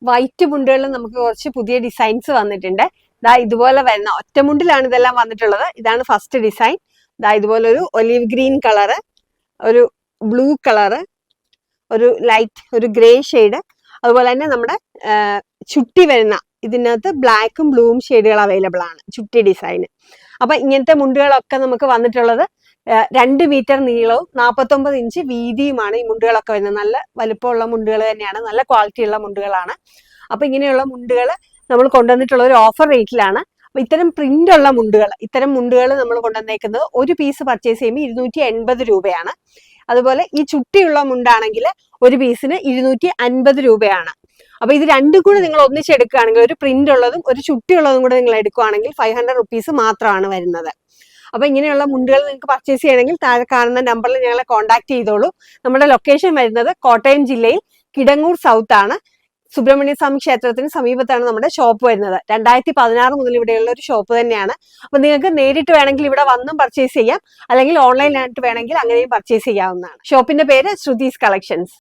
White മുണ്ടുകളിൽ നമുക്ക് കുറച്ച് പുതിയ ഡിസൈൻസ് വന്നിട്ടുണ്ട്. ദാ ഇതുപോലെ വരുന്ന ഒറ്റമുണ്ടിലാണ് ഇതെല്ലാം വന്നിട്ടുള്ളത്. ഇതാണ് ഫസ്റ്റ് ഡിസൈൻ. ദാ ഇതുപോലെ ഒരു ഒലിവ് ഗ്രീൻ കളറ്, ഒരു ബ്ലൂ കളറ്, ഒരു ലൈറ്റ് ഒരു ഗ്രേ ഷെയ്ഡ്, അതുപോലെ തന്നെ നമ്മുടെ ചുട്ടി വരുന്ന ഇതിനകത്ത് ബ്ലാക്കും ബ്ലൂവും ഷെയ്ഡുകൾ അവൈലബിൾ ആണ് ചുട്ടി ഡിസൈന്. അപ്പൊ ഇങ്ങനത്തെ മുണ്ടുകളൊക്കെ നമുക്ക് വന്നിട്ടുള്ളത് 2 മീറ്റർ നീളവും 49 ഇഞ്ച് വീതിയുമാണ് ഈ മുണ്ടുകളൊക്കെ വരുന്നത്. നല്ല വലുപ്പമുള്ള മുണ്ടുകൾ തന്നെയാണ്, നല്ല ക്വാളിറ്റി ഉള്ള മുണ്ടുകളാണ്. അപ്പൊ ഇങ്ങനെയുള്ള മുണ്ടുകൾ നമ്മൾ കൊണ്ടുവന്നിട്ടുള്ള ഒരു ഓഫർ റേറ്റിലാണ്. അപ്പൊ ഇത്തരം പ്രിന്റ് ഉള്ള മുണ്ടുകൾ, ഇത്തരം മുണ്ടുകൾ നമ്മൾ കൊണ്ടുവന്നേക്കുന്നത് ഒരു പീസ് പർച്ചേസ് ചെയ്യുമ്പോൾ 280 രൂപയാണ്. അതുപോലെ ഈ ചുട്ടിയുള്ള മുണ്ടാണെങ്കിൽ ഒരു പീസിന് 250 രൂപയാണ്. അപ്പൊ ഇത് രണ്ടും കൂടെ നിങ്ങൾ ഒന്നിച്ചെടുക്കുകയാണെങ്കിൽ, ഒരു പ്രിന്റ് ഉള്ളതും ഒരു ചുട്ടിയുള്ളതും കൂടെ നിങ്ങൾ എടുക്കുകയാണെങ്കിൽ 500 റുപ്പീസ് മാത്രമാണ് വരുന്നത്. അപ്പൊ ഇങ്ങനെയുള്ള മുണ്ടുകൾ നിങ്ങൾക്ക് പർച്ചേസ് ചെയ്യണമെങ്കിൽ താഴെ കാണുന്ന നമ്പറിൽ ഞങ്ങളെ കോൺടാക്ട് ചെയ്തോളൂ. നമ്മുടെ ലൊക്കേഷൻ വരുന്നത് കോട്ടയം ജില്ലയിൽ കിടങ്ങൂർ സൗത്ത് ആണ്. സുബ്രഹ്മണ്യ സ്വാമി ക്ഷേത്രത്തിന് സമീപത്താണ് നമ്മുടെ ഷോപ്പ് വരുന്നത്. 2016 മുതൽ ഇവിടെയുള്ള ഒരു ഷോപ്പ് തന്നെയാണ്. അപ്പൊ നിങ്ങൾക്ക് നേരിട്ട് വേണമെങ്കിൽ ഇവിടെ വന്നും പർച്ചേസ് ചെയ്യാം, അല്ലെങ്കിൽ ഓൺലൈനായിട്ട് വേണമെങ്കിൽ അങ്ങനെയും പർച്ചേസ് ചെയ്യാവുന്നതാണ്. ഷോപ്പിന്റെ പേര് ശ്രുതീസ് കളക്ഷൻസ്.